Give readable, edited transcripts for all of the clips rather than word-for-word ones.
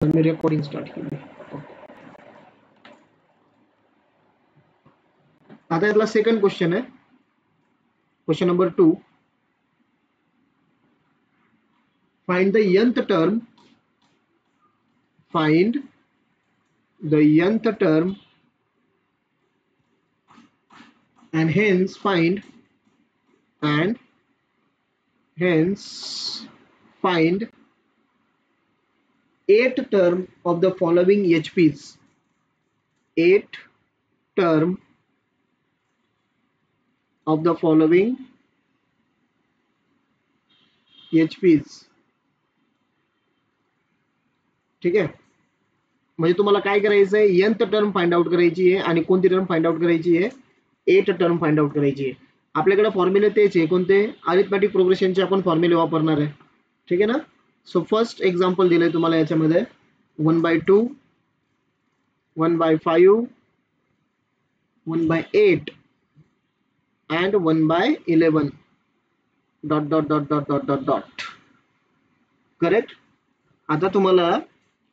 मी recording start केली. आता यातला सेकंड क्वेश्चन आहे, question number 2. Find the nth term, find the nth term and hence find eighth term of the following HPs. Eighth term of the following HPs. ठीक आहे, म्हणजे तुम्हाला काय करायचं आहे, nth टर्म फाइंड आउट करायची आहे आणि कोणती टर्म फाइंड आउट करायची आहे, एथ टर्म फाइंड आउट करायची आहे. आपल्याकडे फॉर्म्युले तेच आहे, कोणते, अरिथमॅटिक प्रोग्रेशनचे आपण फॉर्म्युले वापरणार आहे. ठीक आहे ना. सो फर्स्ट एक्झाम्पल दिलंय तुम्हाला याच्यामध्ये 1/2, 1/5, 1/8 and 1/11 ... करेक्ट. आता तुम्हाला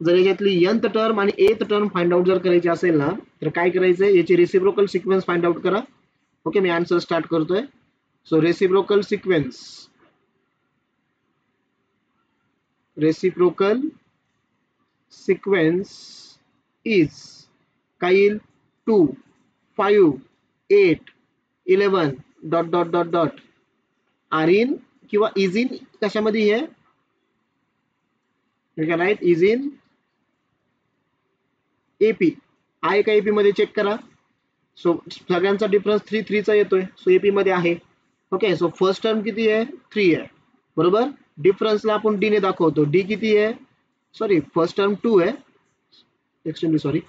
जर याच्यातली nth टर्म आणि एथ टर्म फाइंड आउट जर करायची असेल ना, तर काय करायचंय, याची रेसिप्रोकल सिक्वेन्स फाइंड आउट करा. ओके, मी आन्सर स्टार्ट करतोय. सो रेसिप्रोकल सिक्वेन्स इज काय येईल, 2, 5, 8, 11 ... आर इन किंवा इज इन कशामध्ये आहे, राईट, इज इन एपी. आहे का एपी मध्ये, चेक करा. सो सगळ्यांचा डिफरन्स 3 3 चा येतोय, सो एपी मध्ये आहे. ओके, सो फर्स्ट टर्म किती आहे, 3 आहे, बरोबर. डिफरन्सला आपण डी ने दाखवतो, डी किती आहे, सॉरी फर्स्ट टर्म 2 आहे, एक्सट्रीमली सॉरी,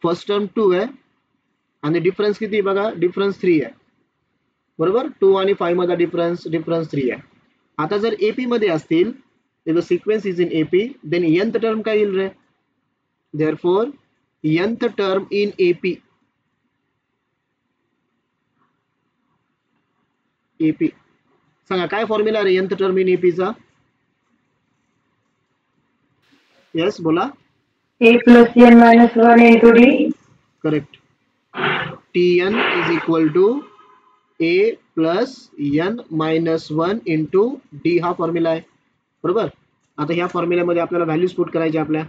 फर्स्ट टर्म 2 आहे आणि डिफरन्स किती बघा, डिफरन्स 3 आहे, बरोबर. 2 आणि 5 मध्ये डिफरन्स 3 आहे. आता जर एपी मध्ये असतील, the sequence is in AP, then nth term काय येईल रे, therefore nth term in AP सांगा काय formula ray nth term in AP चा. यस बोला. A plus n minus 1 into D. Correct. Tn is equal to A plus n minus 1 into D हा formula आहे, बरोबर. आता ह्या फॉर्म्युल्यामध्ये आपल्याला व्हॅल्यूज पुट करायच्या आपल्या.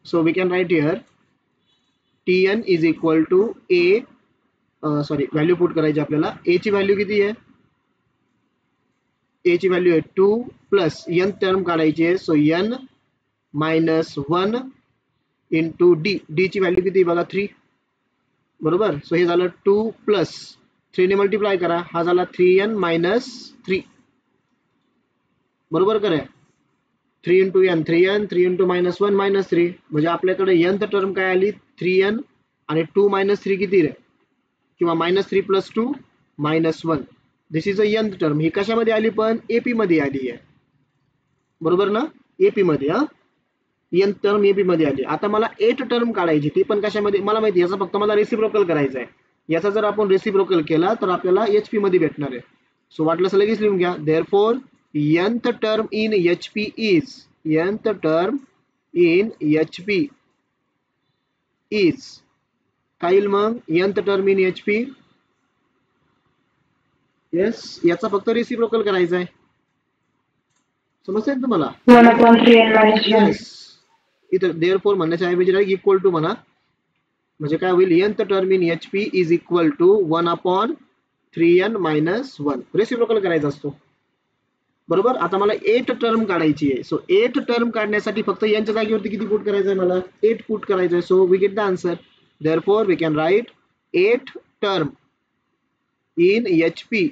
So we can write here Tn is equal to A, sorry value put करायची आपल्याला. A ची व्हॅल्यू किती आहे, A ची व्हॅल्यू आहे 2 प्लस n टर्म काढायची आहे, so n minus 1 into D. D ची व्हॅल्यू किती बघा, 3, बरोबर. सो हे झालं 2 प्लस 3 ने मल्टिप्लाय करा, हा झाला 3n मायनस 3, बरोबर करे. 3 into n 3n, 3 into minus 1 minus 3, म्हणजे आपल्याकडे nth टर्म काय आली 3n आणि 2 मायनस 3 किती रे, किंवा minus 3 plus 2 minus 1. This is a nth term. ही कशामध्ये आली पण, एपी मध्ये आली आहे, बरोबर ना, एपी मध्ये. nth टर्म एपी मध्ये आली. आता मला एथ टर्म काढायची, ती पण कशामध्ये मला माहिती, याचा फक्त मला रेसिप्रोकल करायचा आहे. याचा जर आपण रेसिप्रोकल केला तर आपल्याला एचपी मध्ये भेटणार आहे. सो वाटलं असं लगेच लिहून घ्या. Therefore nth term in HP is, nth term in HP is काय येईल मग, nth term in HP, yes, याचा फक्त रेसिप्रोकल करायचा आहे. समजतंय तुम्हाला. 1/3n minus 1. यस, इथं देअरफॉर म्हणण्याच्या ऐवजी डायरेक्ट इक्वल टू म्हणा, म्हणजे काय होईल, nth term in HP is equal to 1/3n minus 1. Reciprocal करायचा असतो, बरोबर. आता मला 8 टर्म काढायची आहे. सो 8 टर्म काढण्यासाठी फक्त यांच्या जागेवरती किती पुट करायचं आहे, मला 8 पुट करायचं आहे. So we get the answer. Therefore we can write 8 term in HP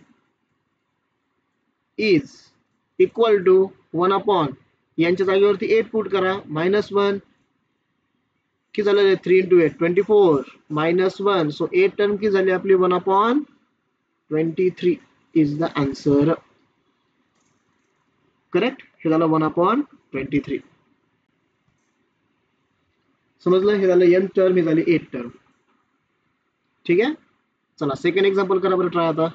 is equal to 1/, यांच्या जागेवरती 8 पुट करा, मायनस 1 किती झालं, 3 इंटू 8 24 मायनस 1. सो 8 टर्म किती झाली आपली, 1/23 इज द आन्सर. करेक्ट, हे झालं 1/23. समजलं, हे झालं n टर्म, हे झाली 8 टर्म. ठीक आहे, चला सेकंड एक्झाम्पल करा बरं ट्राय. आता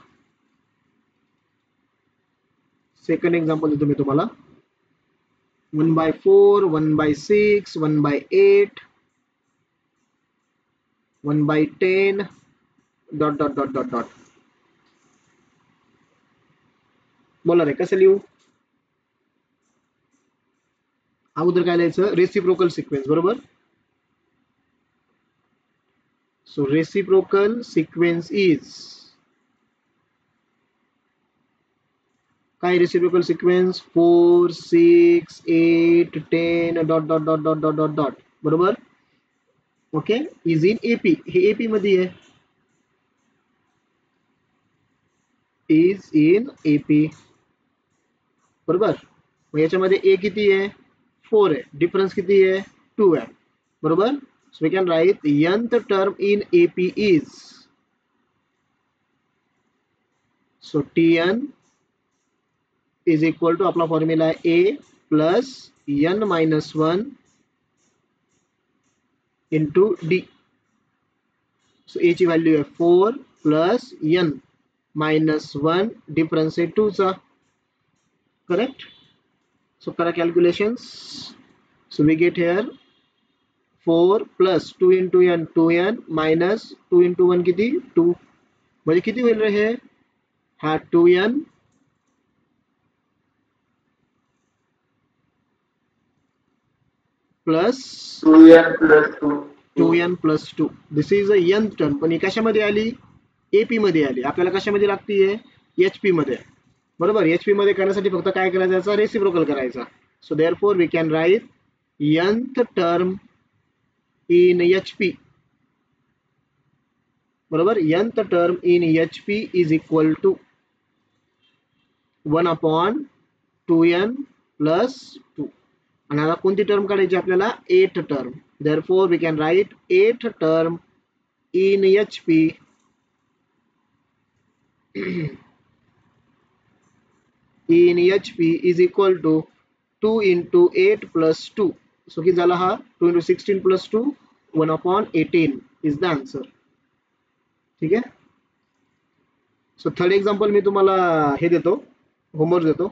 सेकंड एक्झाम्पल देतो मी तुम्हाला. 1/4, 1/6, 1/8, 1/10, dot dot dot dot dot. बोला रे कसं लिहू? अगोदर काय लिहायचं? रेसिप्रोकल सिक्वेन्स, बरोबर. सो रेसिप्रोकल सिक्वेन्स इज काय? Reciprocal sequence 4, 6, 8, 10 dot dot dot dot dot dot dot, बरोबर. Okay, is in AP. हे एपी मध्ये आहे, इज इन एपी, बरोबर. मग याच्यामध्ये ए किती आहे? 4 आहे. डिफरन्स किती आहे? 2 आहे, बरोबर. So we can write nth term in AP is, so tn is equal to आपला फॉर्म्युला आहे A plus n minus 1 into D. So A ची व्हॅल्यू आहे 4 प्लस n मायनस 1, डिफरन्स आहे 2 चा, करेक्ट. सो करा calculations. So we get here 4 plus 2 into n 2n minus 2 into 1 किती? 2. म्हणजे किती होईल रे हे? हा 2n plus 2n plus 2. This is a n term, पण ही कशामध्ये आली? एपी मध्ये आली. आपल्याला कशामध्ये लागतीये? एचपी मध्ये, बरोबर. एचपी मध्ये करण्यासाठी फक्त काय करायचं? याचा रेसिप्रोकल करायचा. So therefore we can write nth term in HP, बरोबर. nth term in HP is equal to 1/2n plus 2. आणि आता कोणती टर्म काढायची आपल्याला? 8th term. Therefore we can write 8th term in HP in HP is equal to 2 into 8 plus 2. So किती झाला हा? 2 into 16 plus 2, 1/18 is the answer. ठीक आहे. सो थर्ड एक्झाम्पल मी तुम्हाला हे देतो, होमवर्क देतो.